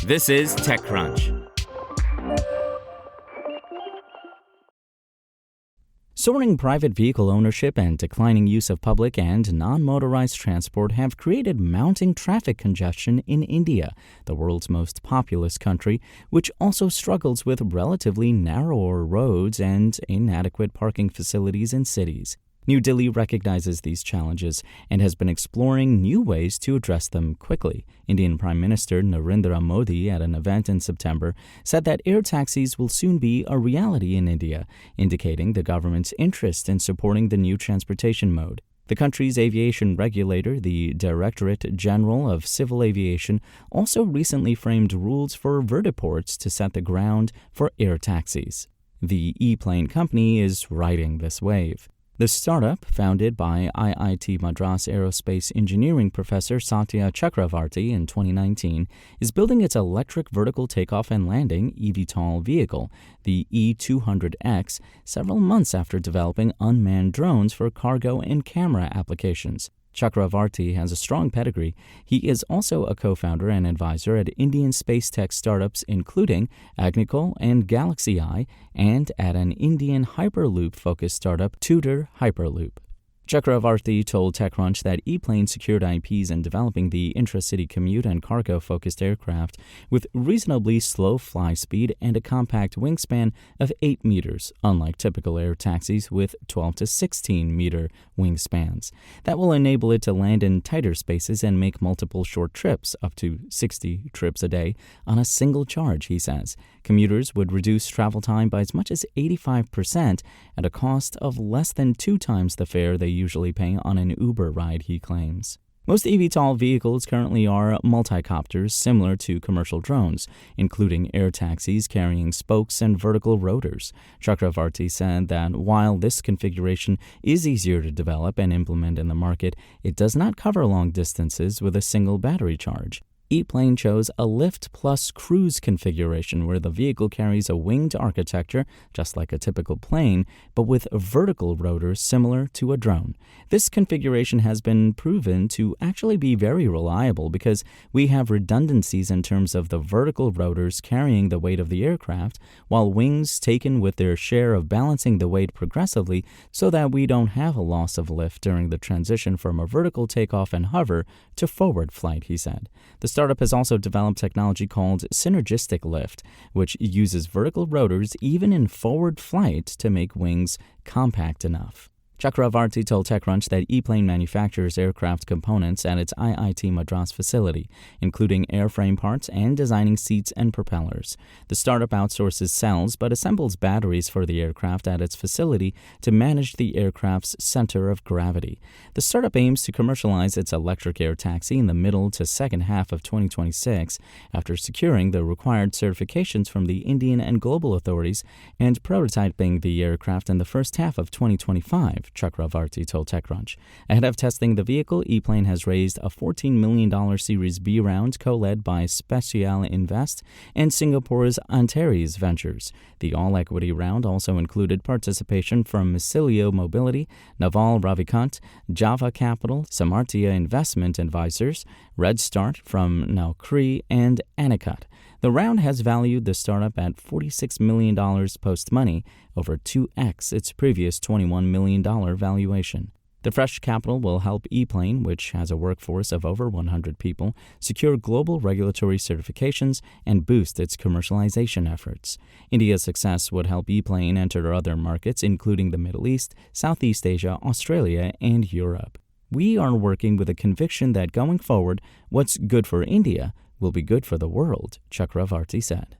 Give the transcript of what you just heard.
This is TechCrunch. Soaring private vehicle ownership and declining use of public and non-motorized transport have created mounting traffic congestion in India, the world's most populous country, which also struggles with relatively narrower roads and inadequate parking facilities in cities. New Delhi recognizes these challenges and has been exploring new ways to address them quickly. Indian Prime Minister Narendra Modi, at an event in September, said that air taxis will soon be a reality in India, indicating the government's interest in supporting the new transportation mode. The country's aviation regulator, the Directorate General of Civil Aviation, also recently framed rules for vertiports to set the ground for air taxis. The ePlane company is riding this wave. The startup, founded by IIT Madras aerospace engineering professor Satya Chakravarty in 2019, is building its electric vertical takeoff and landing (eVTOL) vehicle, the E200X, several months after developing unmanned drones for cargo and camera applications. Chakravarty has a strong pedigree. He is also a co-founder and advisor at Indian space tech startups including Agnikul and Galaxy Eye, and at an Indian Hyperloop-focused startup, Tudor Hyperloop. Chakravarty told TechCrunch that ePlane secured IPs in developing the intra-city commute and cargo-focused aircraft with reasonably slow fly speed and a compact wingspan of 8 meters, unlike typical air taxis with 12 to 16-meter wingspans. That will enable it to land in tighter spaces and make multiple short trips, up to 60 trips a day, on a single charge, he says. Commuters would reduce travel time by as much as 85% at a cost of less than 2 times the fare they usually pay on an Uber ride, he claims. Most eVTOL vehicles currently are multicopters similar to commercial drones, including air taxis carrying spokes and vertical rotors. Chakravarty said that while this configuration is easier to develop and implement in the market, it does not cover long distances with a single battery charge. ePlane chose a lift plus cruise configuration where the vehicle carries a winged architecture, just like a typical plane, but with vertical rotors similar to a drone. This configuration has been proven to actually be very reliable because we have redundancies in terms of the vertical rotors carrying the weight of the aircraft, while wings taken with their share of balancing the weight progressively so that we don't have a loss of lift during the transition from a vertical takeoff and hover to forward flight, he said. The startup has also developed technology called synergistic lift, which uses vertical rotors even in forward flight to make wings compact enough. Chakravarty told TechCrunch that ePlane manufactures aircraft components at its IIT Madras facility, including airframe parts and designing seats and propellers. The startup outsources cells but assembles batteries for the aircraft at its facility to manage the aircraft's center of gravity. The startup aims to commercialize its electric air taxi in the middle to second half of 2026 after securing the required certifications from the Indian and global authorities and prototyping the aircraft in the first half of 2025. Chakravarty told TechCrunch. Ahead of testing the vehicle, ePlane has raised a $14 million Series B round co-led by Speciale Invest and Singapore's Antares Ventures. The all-equity round also included participation from Misilio Mobility, Naval Ravikant, Java Capital, Samarthya Investment Advisors, Red Start from Naukri, and Anicut. The round has valued the startup at $46 million post-money, over 2x its previous $21 million valuation. The fresh capital will help ePlane, which has a workforce of over 100 people, secure global regulatory certifications and boost its commercialization efforts. India's success would help ePlane enter other markets, including the Middle East, Southeast Asia, Australia, and Europe. We are working with a conviction that going forward, what's good for India will be good for the world, Chakravarty said.